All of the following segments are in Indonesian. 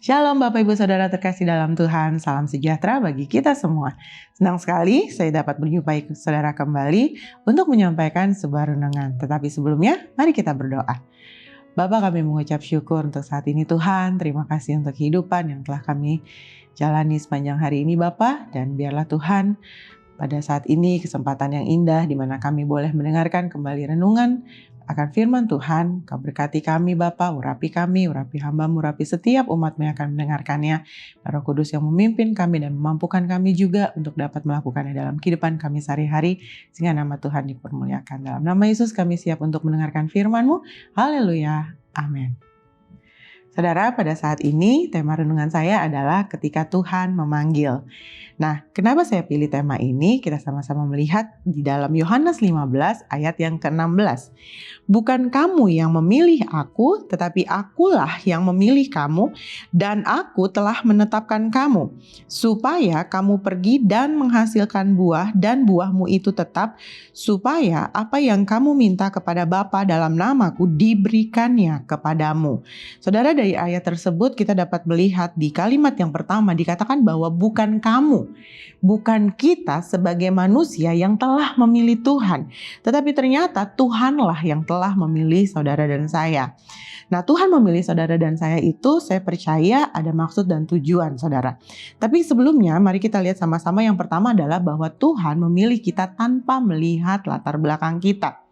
Shalom Bapak Ibu Saudara terkasih dalam Tuhan, salam sejahtera bagi kita semua. Senang sekali saya dapat berjumpa saudara kembali untuk menyampaikan sebuah renungan. Tetapi sebelumnya, mari kita berdoa. Bapa, kami mengucap syukur untuk saat ini Tuhan, terima kasih untuk kehidupan yang telah kami jalani sepanjang hari ini Bapa, dan biarlah Tuhan pada saat ini kesempatan yang indah di mana kami boleh mendengarkan kembali renungan akan firman Tuhan. Kau berkati kami Bapa, urapi kami, urapi hamba-Mu, urapi setiap umat-Mu yang akan mendengarkannya. Roh Kudus yang memimpin kami dan memampukan kami juga untuk dapat melakukannya dalam kehidupan kami sehari-hari, sehingga nama Tuhan dipermuliakan. Dalam nama Yesus kami siap untuk mendengarkan firman-Mu. Haleluya, amin. Saudara, pada saat ini tema renungan saya adalah ketika Tuhan memanggil. Nah, kenapa saya pilih tema ini? Kita sama-sama melihat di dalam Yohanes 15 ayat yang ke-16. Bukan kamu yang memilih aku, tetapi akulah yang memilih kamu, dan aku telah menetapkan kamu, supaya kamu pergi dan menghasilkan buah, dan buahmu itu tetap, supaya apa yang kamu minta kepada Bapa dalam namaku diberikannya kepadamu. Saudara, dari ayat tersebut kita dapat melihat di kalimat yang pertama dikatakan bahwa bukan kamu, bukan kita sebagai manusia yang telah memilih Tuhan, tetapi ternyata Tuhanlah yang telah memilih saudara dan saya. Nah, Tuhan memilih saudara dan saya itu saya percaya ada maksud dan tujuan saudara. Tapi sebelumnya mari kita lihat sama-sama. Yang pertama adalah bahwa Tuhan memilih kita tanpa melihat latar belakang kita.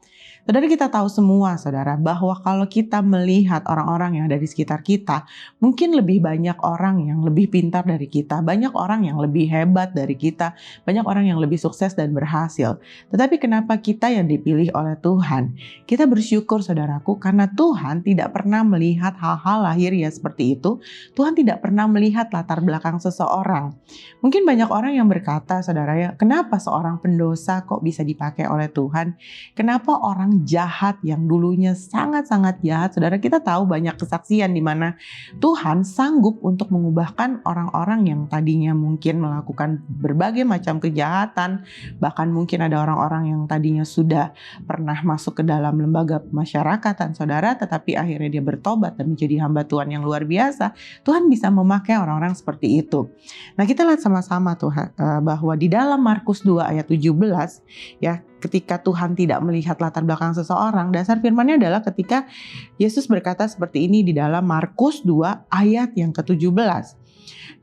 Saudara, kita tahu semua saudara bahwa kalau kita melihat orang-orang yang ada di sekitar kita, mungkin lebih banyak orang yang lebih pintar dari kita, banyak orang yang lebih hebat dari kita, banyak orang yang lebih sukses dan berhasil. Tetapi kenapa kita yang dipilih oleh Tuhan? Kita bersyukur saudaraku, karena Tuhan tidak pernah melihat hal-hal lahiriah seperti itu. Tuhan tidak pernah melihat latar belakang seseorang. Mungkin banyak orang yang berkata saudara ya, kenapa seorang pendosa kok bisa dipakai oleh Tuhan? Kenapa orang jahat yang dulunya sangat-sangat jahat, saudara, kita tahu banyak kesaksian di mana Tuhan sanggup untuk mengubahkan orang-orang yang tadinya mungkin melakukan berbagai macam kejahatan, bahkan mungkin ada orang-orang yang tadinya sudah pernah masuk ke dalam lembaga pemasyarakatan saudara, tetapi akhirnya dia bertobat dan menjadi hamba Tuhan yang luar biasa. Tuhan bisa memakai orang-orang seperti itu. Nah, kita lihat sama-sama Tuhan bahwa di dalam Markus 2 ayat 17 ya, ketika Tuhan tidak melihat latar belakang seseorang, dasar firman-Nya adalah ketika Yesus berkata seperti ini di dalam Markus 2 ayat yang ke-17.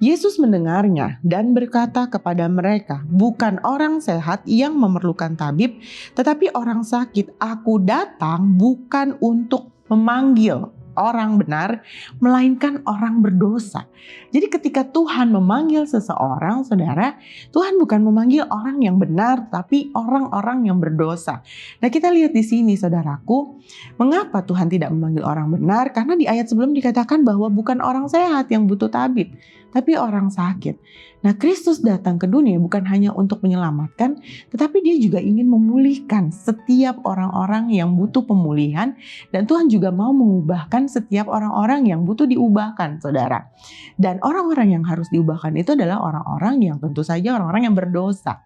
Yesus mendengarnya dan berkata kepada mereka, bukan orang sehat yang memerlukan tabib, tetapi orang sakit. Aku datang bukan untuk memanggil orang benar, melainkan orang berdosa. Jadi ketika Tuhan memanggil seseorang, saudara, Tuhan bukan memanggil orang yang benar, tapi orang-orang yang berdosa. Nah, kita lihat di sini, saudaraku, mengapa Tuhan tidak memanggil orang benar? Karena di ayat sebelum dikatakan bahwa bukan orang sehat yang butuh tabib, tapi orang sakit. Nah, Kristus datang ke dunia bukan hanya untuk menyelamatkan, tetapi dia juga ingin memulihkan setiap orang-orang yang butuh pemulihan, dan Tuhan juga mau mengubahkan setiap orang-orang yang butuh diubahkan, saudara. Dan orang-orang yang harus diubahkan itu adalah orang-orang yang tentu saja orang-orang yang berdosa.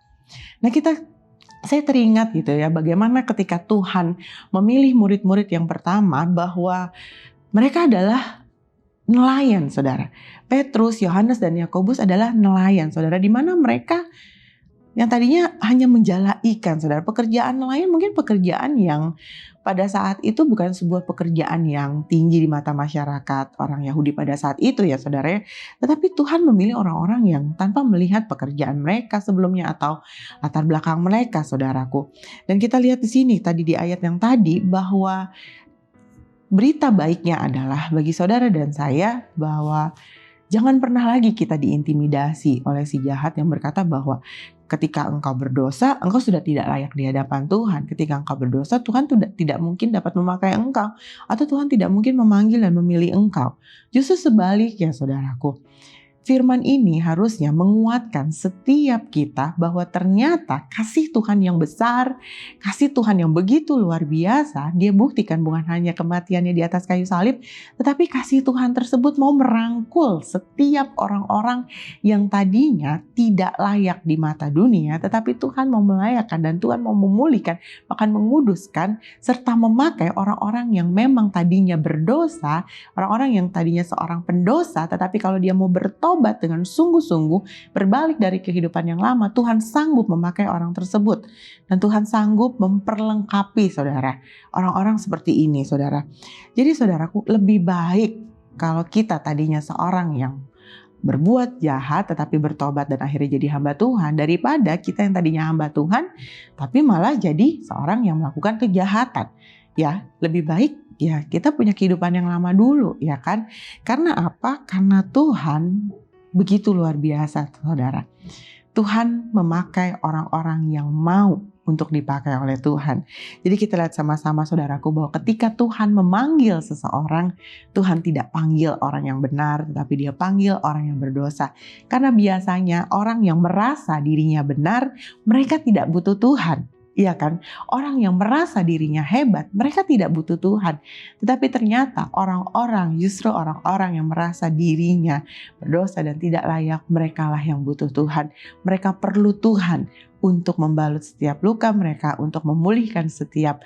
Nah, saya teringat gitu ya, bagaimana ketika Tuhan memilih murid-murid yang pertama bahwa mereka adalah nelayan, saudara. Petrus, Yohanes, dan Yakobus adalah nelayan, saudara, di mana mereka yang tadinya hanya menjala ikan, saudara. Pekerjaan nelayan mungkin pekerjaan yang pada saat itu bukan sebuah pekerjaan yang tinggi di mata masyarakat orang Yahudi pada saat itu ya, saudara. Tetapi Tuhan memilih orang-orang yang tanpa melihat pekerjaan mereka sebelumnya atau latar belakang mereka, saudaraku. Dan kita lihat di sini tadi di ayat yang tadi bahwa berita baiknya adalah bagi saudara dan saya bahwa jangan pernah lagi kita diintimidasi oleh si jahat yang berkata bahwa Ketika engkau berdosa, engkau sudah tidak layak di hadapan Tuhan. Ketika engkau berdosa, Tuhan tidak mungkin dapat memakai engkau. Atau Tuhan tidak mungkin memanggil dan memilih engkau. Justru sebaliknya saudaraku. Firman ini harusnya menguatkan setiap kita bahwa ternyata kasih Tuhan yang besar, kasih Tuhan yang begitu luar biasa, dia buktikan bukan hanya kematiannya di atas kayu salib, tetapi kasih Tuhan tersebut mau merangkul setiap orang-orang yang tadinya tidak layak di mata dunia, tetapi Tuhan mau melayakkan dan Tuhan mau memulihkan, bahkan menguduskan, serta memakai orang-orang yang memang tadinya berdosa, orang-orang yang tadinya seorang pendosa, tetapi kalau dia mau bertobat dengan sungguh-sungguh, berbalik dari kehidupan yang lama, Tuhan sanggup memakai orang tersebut. Dan Tuhan sanggup memperlengkapi saudara, orang-orang seperti ini saudara. Jadi saudaraku, lebih baik kalau kita tadinya seorang yang berbuat jahat tetapi bertobat dan akhirnya jadi hamba Tuhan, daripada kita yang tadinya hamba Tuhan tapi malah jadi seorang yang melakukan kejahatan. Ya, lebih baik ya kita punya kehidupan yang lama dulu, ya kan? Karena apa? Karena Tuhan begitu luar biasa, saudara. Tuhan memakai orang-orang yang mau untuk dipakai oleh Tuhan. Jadi kita lihat sama-sama saudaraku bahwa ketika Tuhan memanggil seseorang, Tuhan tidak panggil orang yang benar, tetapi dia panggil orang yang berdosa. Karena biasanya orang yang merasa dirinya benar, mereka tidak butuh Tuhan. Iya kan? Orang yang merasa dirinya hebat, mereka tidak butuh Tuhan. Tetapi ternyata justru orang-orang yang merasa dirinya berdosa dan tidak layak, merekalah yang butuh Tuhan. Mereka perlu Tuhan untuk membalut setiap luka mereka, untuk memulihkan setiap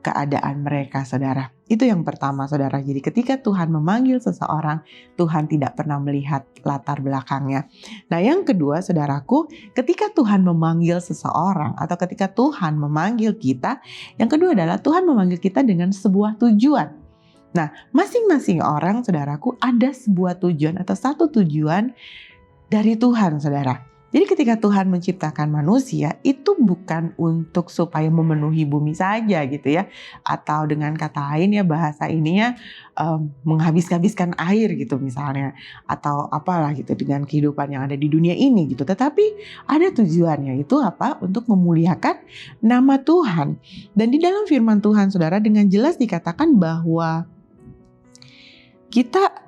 keadaan mereka, saudara. Itu yang pertama, saudara. Jadi ketika Tuhan memanggil seseorang, Tuhan tidak pernah melihat latar belakangnya. Nah, yang kedua, saudaraku, ketika Tuhan memanggil seseorang atau ketika Tuhan memanggil kita, yang kedua adalah Tuhan memanggil kita dengan sebuah tujuan. Nah, masing-masing orang, saudaraku, ada sebuah tujuan atau satu tujuan dari Tuhan, saudara. Jadi ketika Tuhan menciptakan manusia, itu bukan untuk supaya memenuhi bumi saja gitu ya. Atau dengan kata lain ya, bahasa ininya menghabis-habiskan air gitu misalnya. Atau apalah gitu dengan kehidupan yang ada di dunia ini gitu. Tetapi ada tujuannya, itu apa? Untuk memuliakan nama Tuhan. Dan di dalam firman Tuhan, saudara, dengan jelas dikatakan bahwa kita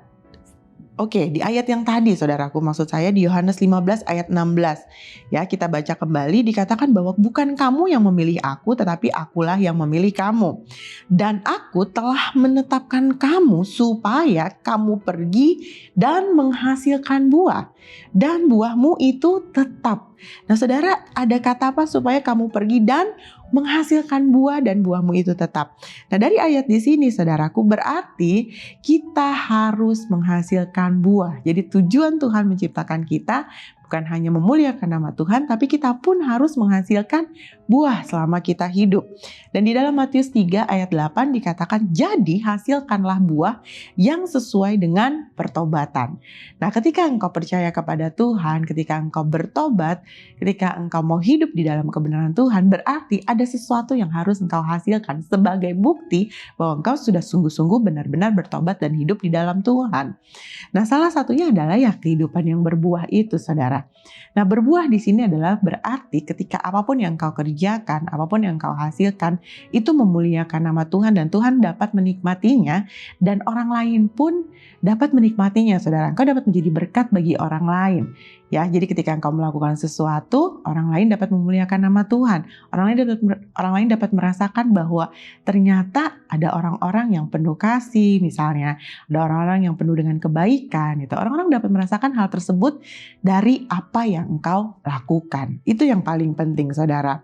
di ayat yang tadi saudaraku, maksud saya di Yohanes 15 ayat 16. Ya, kita baca kembali, dikatakan bahwa bukan kamu yang memilih aku, tetapi akulah yang memilih kamu. Dan aku telah menetapkan kamu supaya kamu pergi dan menghasilkan buah. Dan buahmu itu tetap. Nah saudara, ada kata apa? Supaya kamu pergi dan menghasilkan buah dan buahmu itu tetap. Nah dari ayat di sini saudaraku, berarti kita harus menghasilkan buah. Jadi tujuan Tuhan menciptakan kita bukan hanya memuliakan nama Tuhan, tapi kita pun harus menghasilkan buah selama kita hidup. Dan di dalam Matius 3 ayat 8 dikatakan, jadi hasilkanlah buah yang sesuai dengan pertobatan. Nah ketika engkau percaya kepada Tuhan, ketika engkau bertobat, ketika engkau mau hidup di dalam kebenaran Tuhan, berarti ada sesuatu yang harus engkau hasilkan sebagai bukti bahwa engkau sudah sungguh-sungguh benar-benar bertobat dan hidup di dalam Tuhan. Nah salah satunya adalah ya kehidupan yang berbuah itu, saudara. Nah berbuah di sini adalah berarti ketika apapun yang kau kerjakan, apapun yang kau hasilkan, itu memuliakan nama Tuhan dan Tuhan dapat menikmatinya dan orang lain pun dapat menikmatinya, saudara. Engkau dapat menjadi berkat bagi orang lain. Ya, jadi ketika engkau melakukan sesuatu, orang lain dapat memuliakan nama Tuhan. Orang lain dapat merasakan bahwa ternyata ada orang-orang yang penuh kasih, misalnya ada orang-orang yang penuh dengan kebaikan. Gitu. Orang-orang dapat merasakan hal tersebut dari apa yang engkau lakukan. Itu yang paling penting, saudara.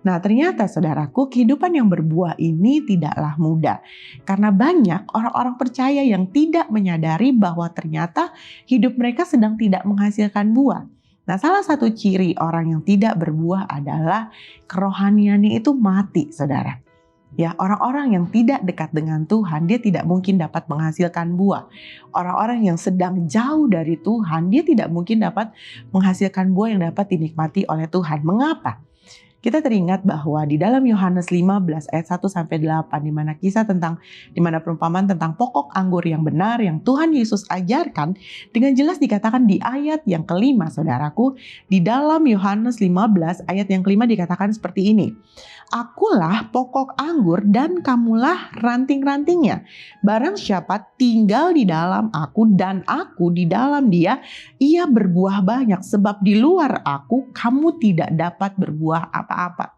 Nah, ternyata saudaraku, kehidupan yang berbuah ini tidaklah mudah. Karena banyak orang-orang percaya yang tidak menyadari bahwa ternyata hidup mereka sedang tidak menghasilkan buah. Nah, salah satu ciri orang yang tidak berbuah adalah kerohaniannya itu mati, saudara. Ya, orang-orang yang tidak dekat dengan Tuhan, dia tidak mungkin dapat menghasilkan buah. Orang-orang yang sedang jauh dari Tuhan, dia tidak mungkin dapat menghasilkan buah yang dapat dinikmati oleh Tuhan. Mengapa? Kita teringat bahwa di dalam Yohanes 15 ayat 1-8 di mana perumpamaan tentang pokok anggur yang benar yang Tuhan Yesus ajarkan dengan jelas dikatakan di ayat yang kelima, saudaraku. Di dalam Yohanes 15 ayat yang kelima dikatakan seperti ini. Akulah pokok anggur dan kamulah ranting-rantingnya. Barang siapa tinggal di dalam aku dan aku di dalam dia, ia berbuah banyak. Sebab di luar aku kamu tidak dapat berbuah apa-apa.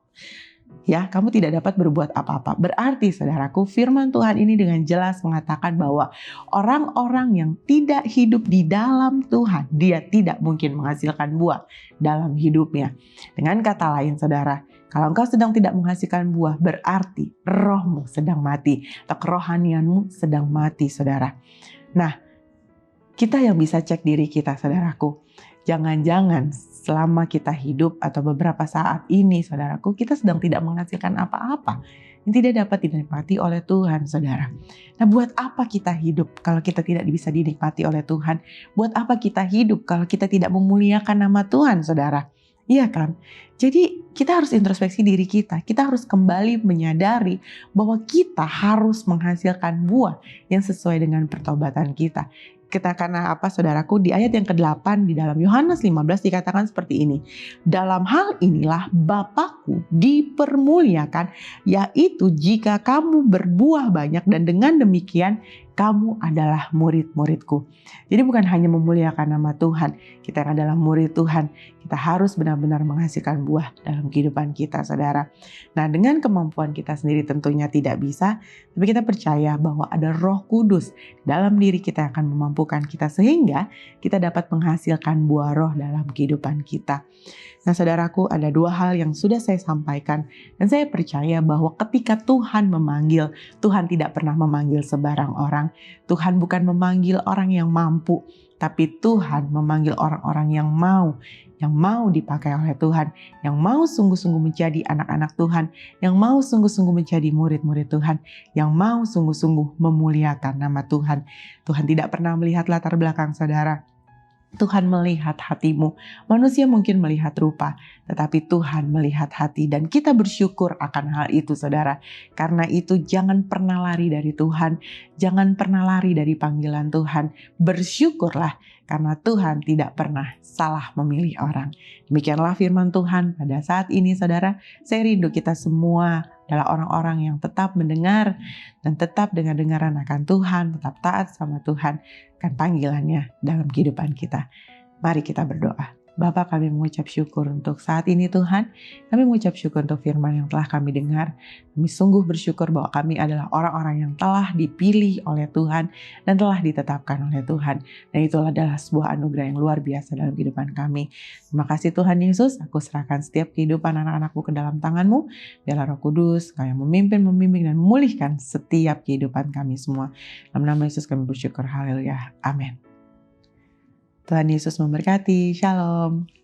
Ya, kamu tidak dapat berbuat apa-apa. Berarti saudaraku, firman Tuhan ini dengan jelas mengatakan bahwa orang-orang yang tidak hidup di dalam Tuhan, dia tidak mungkin menghasilkan buah dalam hidupnya. Dengan kata lain saudara, kalau engkau sedang tidak menghasilkan buah, berarti rohmu sedang mati atau kerohanianmu sedang mati, saudara. Nah, kita yang bisa cek diri kita, saudaraku. Jangan-jangan selama kita hidup atau beberapa saat ini, saudaraku, kita sedang tidak menghasilkan apa-apa yang tidak dapat dinikmati oleh Tuhan, saudara. Nah, buat apa kita hidup kalau kita tidak bisa dinikmati oleh Tuhan? Buat apa kita hidup kalau kita tidak memuliakan nama Tuhan, saudara? Iya kan? Jadi kita harus introspeksi diri kita. Kita harus kembali menyadari bahwa kita harus menghasilkan buah yang sesuai dengan pertobatan kita. Karena apa, saudaraku? Di ayat yang ke-8 di dalam Yohanes 15 dikatakan seperti ini. Dalam hal inilah Bapakku dipermuliakan, yaitu jika kamu berbuah banyak dan dengan demikian kamu adalah murid-muridku. Jadi bukan hanya memuliakan nama Tuhan, kita yang adalah murid Tuhan, kita harus benar-benar menghasilkan buah dalam kehidupan kita, saudara. Nah, dengan kemampuan kita sendiri tentunya tidak bisa, tapi kita percaya bahwa ada Roh Kudus dalam diri kita yang akan memampukan kita sehingga kita dapat menghasilkan buah roh dalam kehidupan kita. Nah, saudaraku, ada dua hal yang sudah saya sampaikan dan saya percaya bahwa ketika Tuhan memanggil, Tuhan tidak pernah memanggil sebarang orang. Tuhan bukan memanggil orang yang mampu, tapi Tuhan memanggil orang-orang yang mau dipakai oleh Tuhan, yang mau sungguh-sungguh menjadi anak-anak Tuhan, yang mau sungguh-sungguh menjadi murid-murid Tuhan, yang mau sungguh-sungguh memuliakan nama Tuhan. Tuhan tidak pernah melihat latar belakang saudara. Tuhan melihat hatimu. Manusia mungkin melihat rupa, tetapi Tuhan melihat hati dan kita bersyukur akan hal itu, saudara. Karena itu jangan pernah lari dari Tuhan, jangan pernah lari dari panggilan Tuhan. Bersyukurlah karena Tuhan tidak pernah salah memilih orang. Demikianlah firman Tuhan pada saat ini, saudara. Saya rindu kita semua adalah orang-orang yang tetap mendengar dan tetap dengar-dengaran akan Tuhan, tetap taat sama Tuhan, akan panggilannya dalam kehidupan kita. Mari kita berdoa. Bapa, kami mengucap syukur untuk saat ini Tuhan. Kami mengucap syukur untuk firman yang telah kami dengar. Kami sungguh bersyukur bahwa kami adalah orang-orang yang telah dipilih oleh Tuhan dan telah ditetapkan oleh Tuhan. Dan itu adalah sebuah anugerah yang luar biasa dalam kehidupan kami. Terima kasih Tuhan Yesus. Aku serahkan setiap kehidupan anak-anakmu ke dalam tangan-Mu. Biarlah Roh Kudus Kau yang memimpin, membimbing, dan memulihkan setiap kehidupan kami semua. Dalam nama Yesus kami bersyukur. Haleluya. Amin. Tuhan Yesus memberkati. Shalom.